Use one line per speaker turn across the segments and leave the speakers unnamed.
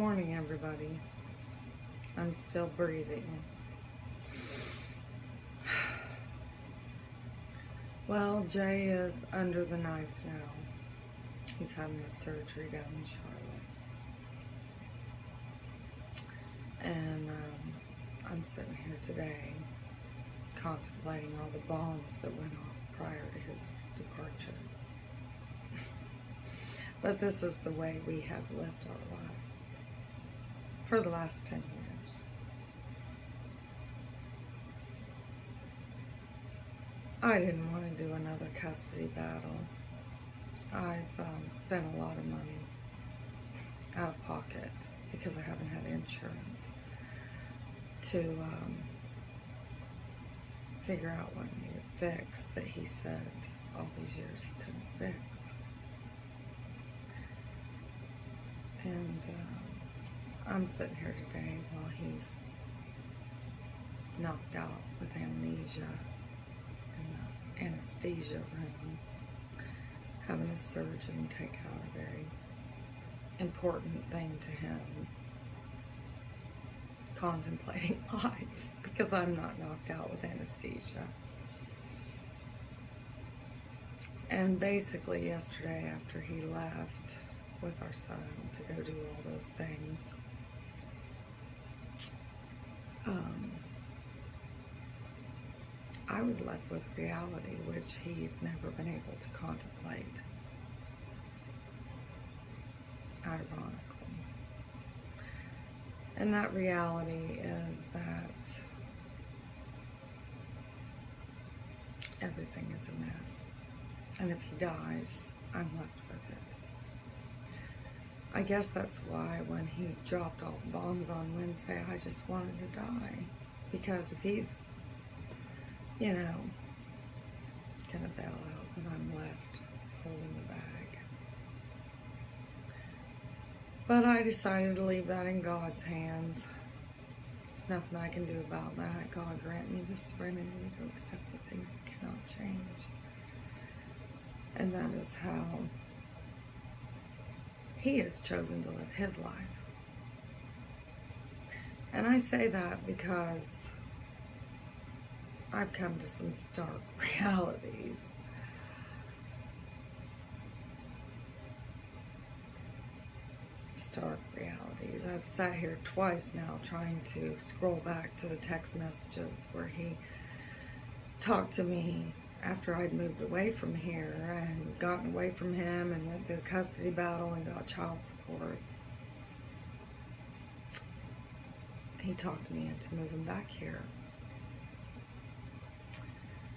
Morning, everybody. I'm still breathing. Well, Jay is under the knife now. He's having his surgery down in Charlotte. And I'm sitting here today contemplating all the bombs that went off prior to his departure. But this is the way we have lived our lives for the last 10 years. I didn't want to do another custody battle. I've spent a lot of money out of pocket because I haven't had insurance to figure out what needed fixed that he said all these years he couldn't fix. And I'm sitting here today while he's knocked out with amnesia in the anesthesia room, having a surgeon take out a very important thing to him, contemplating life, because I'm not knocked out with anesthesia. And basically yesterday, after he left with our son to go do all those things, I was left with reality, which he's never been able to contemplate, ironically. And that reality is that everything is a mess. And if he dies, I'm left with it. I guess that's why when he dropped all the bombs on Wednesday, I just wanted to die. Because if he's, gonna bail out, then I'm left holding the bag. But I decided to leave that in God's hands. There's nothing I can do about that. God grant me the serenity to accept the things that cannot change. And that is how he has chosen to live his life. And I say that because I've come to some stark realities. Stark realities. I've sat here twice now trying to scroll back to the text messages where he talked to me after I'd moved away from here and gotten away from him and went through a custody battle and got child support. He talked me into moving back here.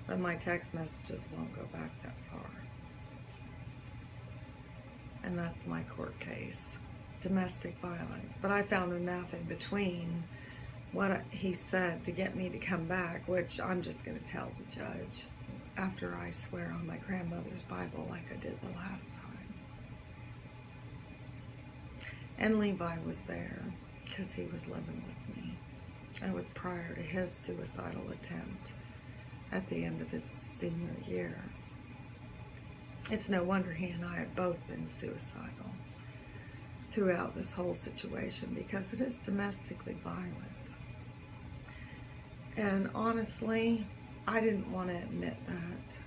But my text messages won't go back that far. And that's my court case. Domestic violence. But I found enough in between what he said to get me to come back, which I'm just going to tell the judge after I swear on my grandmother's Bible like I did the last time. And Levi was there because he was living with me. It was prior to his suicidal attempt at the end of his senior year. It's no wonder he and I have both been suicidal throughout this whole situation because it is domestically violent. And honestly, I didn't want to admit that.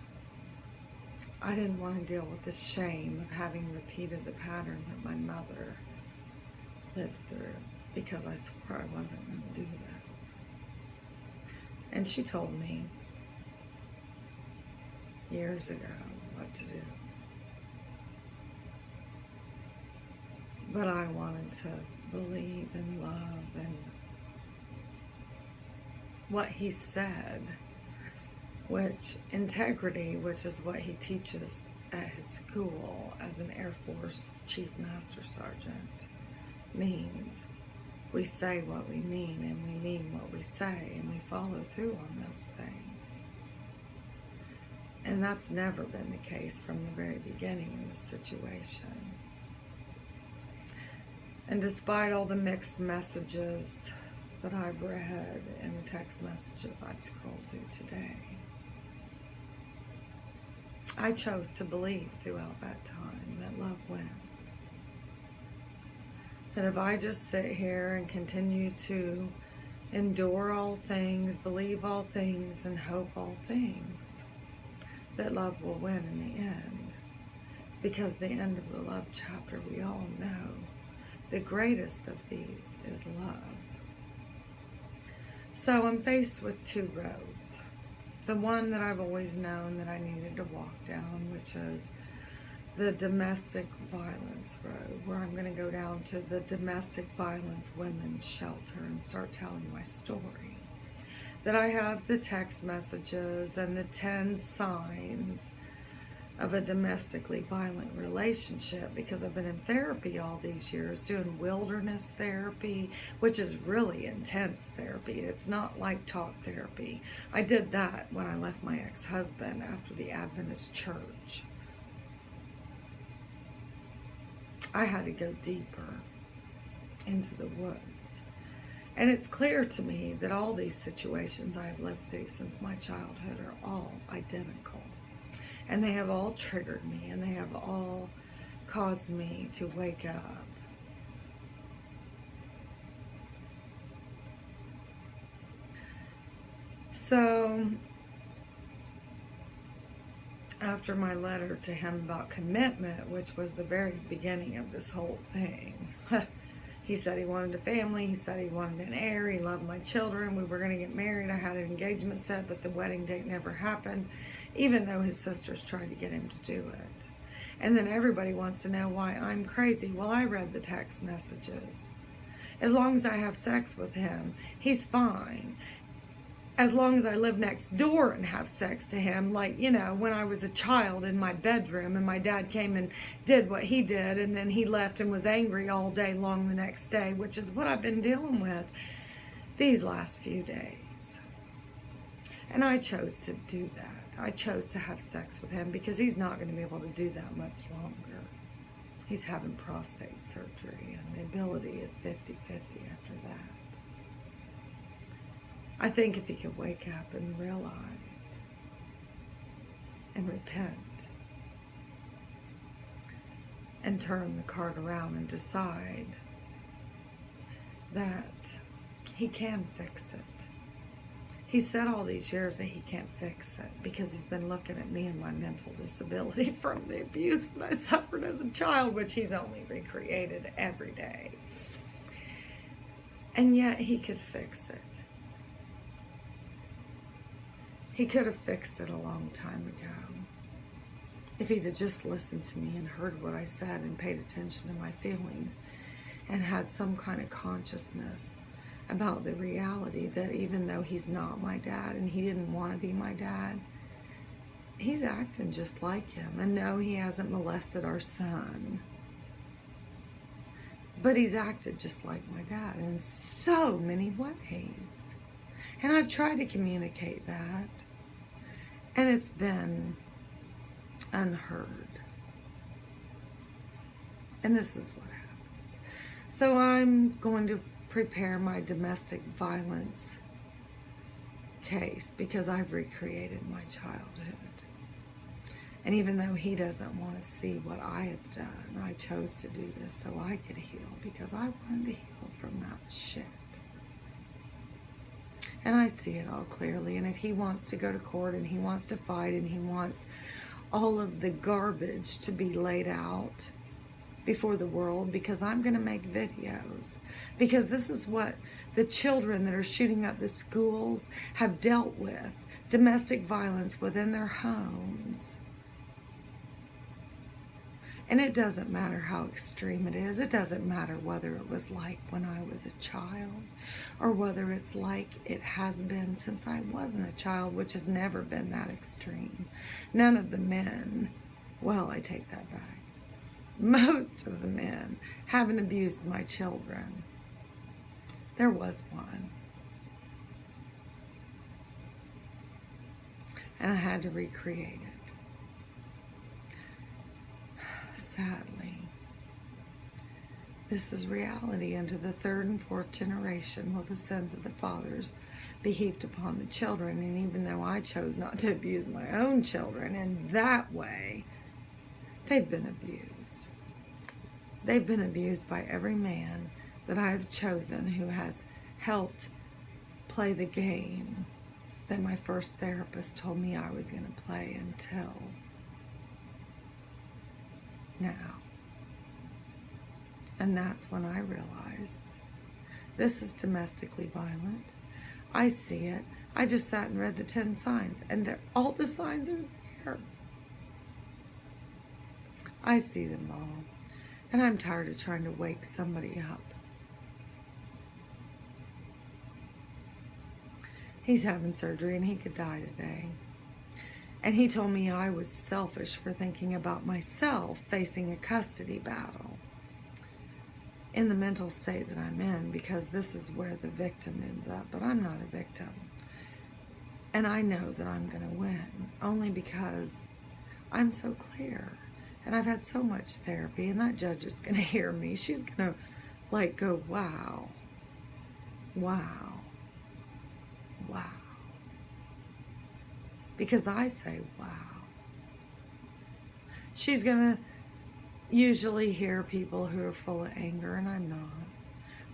I didn't want to deal with the shame of having repeated the pattern that my mother lived through because I swore I wasn't going to do this. And she told me years ago what to do. But I wanted to believe and love and what he said, which integrity, which is what he teaches at his school as an Air Force Chief Master Sergeant, means we say what we mean and we mean what we say and we follow through on those things. And that's never been the case from the very beginning in this situation. And despite all the mixed messages that I've read and the text messages I've scrolled through today, I chose to believe throughout that time that love wins. that if I just sit here and continue to endure all things, believe all things, and hope all things, that love will win in the end. Because the end of the love chapter, we all know, the greatest of these is love. So I'm faced with two roads. The one that I've always known that I needed to walk down, which is the domestic violence road, where I'm going to go down to the domestic violence women's shelter and start telling my story. That I have the text messages and the 10 signs of a domestically violent relationship, because I've been in therapy all these years doing wilderness therapy, which is really intense therapy. It's not like talk therapy. I did that when I left my ex-husband after the Adventist church. I had to go deeper into the woods. And it's clear to me that all these situations I have lived through since my childhood are all identical. And they have all triggered me, and they have all caused me to wake up. So, after my letter to him about commitment, which was the very beginning of this whole thing, he said he wanted a family, he said he wanted an heir, he loved my children, we were going to get married, I had an engagement set, but the wedding date never happened, even though his sisters tried to get him to do it. And then everybody wants to know why I'm crazy. Well, I read the text messages. As long as I have sex with him, he's fine. As long as I live next door and have sex to him, like, you know, when I was a child in my bedroom and my dad came and did what he did, and then he left and was angry all day long the next day, which is what I've been dealing with these last few days. And I chose to do that. I chose to have sex with him because he's not going to be able to do that much longer. He's having prostate surgery, and the ability is 50-50 after that. I think if he could wake up and realize and repent and turn the card around and decide that he can fix it. He said all these years that he can't fix it because he's been looking at me and my mental disability from the abuse that I suffered as a child, which he's only recreated every day. And yet he could fix it. He could have fixed it a long time ago if he'd have just listened to me and heard what I said and paid attention to my feelings and had some kind of consciousness about the reality that even though he's not my dad and he didn't want to be my dad, he's acting just like him. And no, he hasn't molested our son, but he's acted just like my dad in so many ways. And I've tried to communicate that, and it's been unheard. And this is what happens. So I'm going to prepare my domestic violence case because I've recreated my childhood. And even though he doesn't want to see what I have done, I chose to do this so I could heal, because I wanted to heal from that shit. And I see it all clearly. And if he wants to go to court and he wants to fight and he wants all of the garbage to be laid out before the world, because I'm going to make videos, because this is what the children that are shooting up the schools have dealt with, domestic violence within their homes. And it doesn't matter how extreme it is. It doesn't matter whether it was like when I was a child or whether it's like it has been since I wasn't a child, which has never been that extreme. None of the men, well, I take that back. Most of the men haven't abused my children. There was one. And I had to recreate it. Sadly, this is reality. Into the third and fourth generation will the sins of the fathers be heaped upon the children. And even though I chose not to abuse my own children in that way, they've been abused. They've been abused by every man that I have chosen who has helped play the game that my first therapist told me I was going to play until now. And that's when I realized this is domestically violent. I see it. I just sat and read the 10 signs, and all the signs are there. I see them all, and I'm tired of trying to wake somebody up. He's having surgery, and he could die today. And he told me I was selfish for thinking about myself facing a custody battle in the mental state that I'm in, because this is where the victim ends up. But I'm not a victim. And I know that I'm going to win, only because I'm so clear. And I've had so much therapy, and that judge is going to hear me. She's going to go, wow, wow, wow. Because I say, wow. She's going to usually hear people who are full of anger, and I'm not.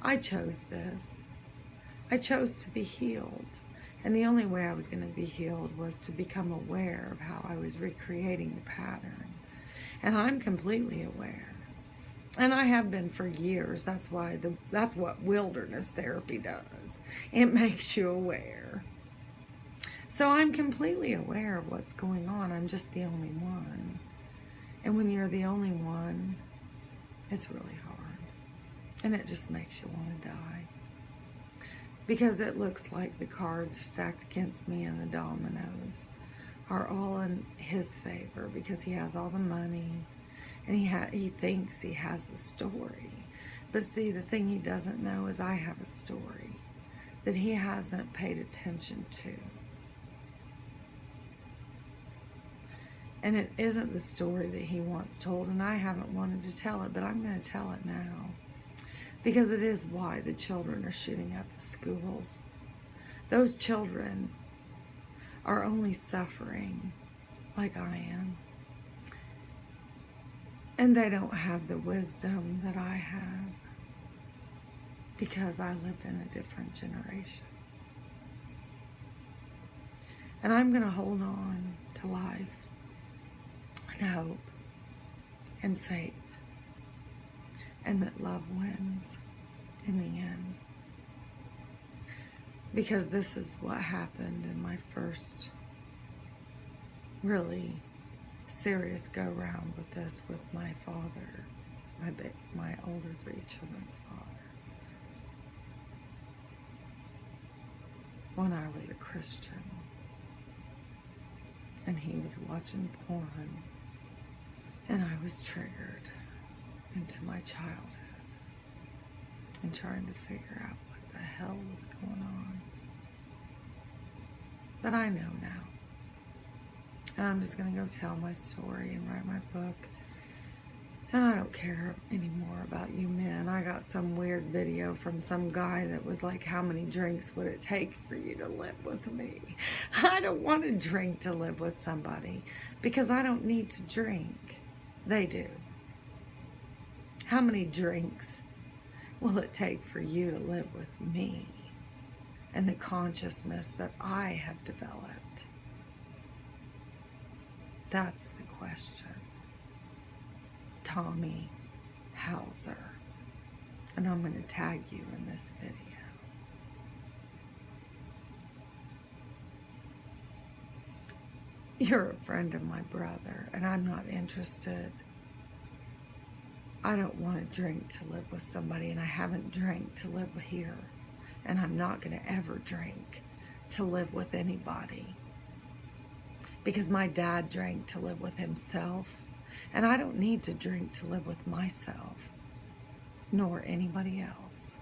I chose this. I chose to be healed. And the only way I was going to be healed was to become aware of how I was recreating the pattern. And I'm completely aware. And I have been for years. That's what wilderness therapy does. It makes you aware. So I'm completely aware of what's going on. I'm just the only one. And when you're the only one, it's really hard. And it just makes you want to die. Because it looks like the cards are stacked against me, and the dominoes are all in his favor, because he has all the money, and he thinks he has the story. But see, the thing he doesn't know is I have a story that he hasn't paid attention to. And it isn't the story that he wants told, and I haven't wanted to tell it, but I'm going to tell it now. Because it is why the children are shooting up the schools. Those children are only suffering like I am. And they don't have the wisdom that I have, because I lived in a different generation. And I'm going to hold on to life and hope and faith, and that love wins in the end. Because this is what happened in my first really serious go-round with this, with my father, my older 3 children's father. When I was a Christian, and he was watching porn, and I was triggered into my childhood and trying to figure out what the hell was going on. But I know now. And I'm just going to go tell my story and write my book. And I don't care anymore about you men. I got some weird video from some guy that was like, how many drinks would it take for you to live with me? I don't want to drink to live with somebody, because I don't need to drink. They do. How many drinks will it take for you to live with me and the consciousness that I have developed? That's the question. Tommy Hauser. And I'm going to tag you in this video. You're a friend of my brother, and I'm not interested. I don't want to drink to live with somebody, and I haven't drank to live here. And I'm not going to ever drink to live with anybody. Because my dad drank to live with himself, and I don't need to drink to live with myself, nor anybody else.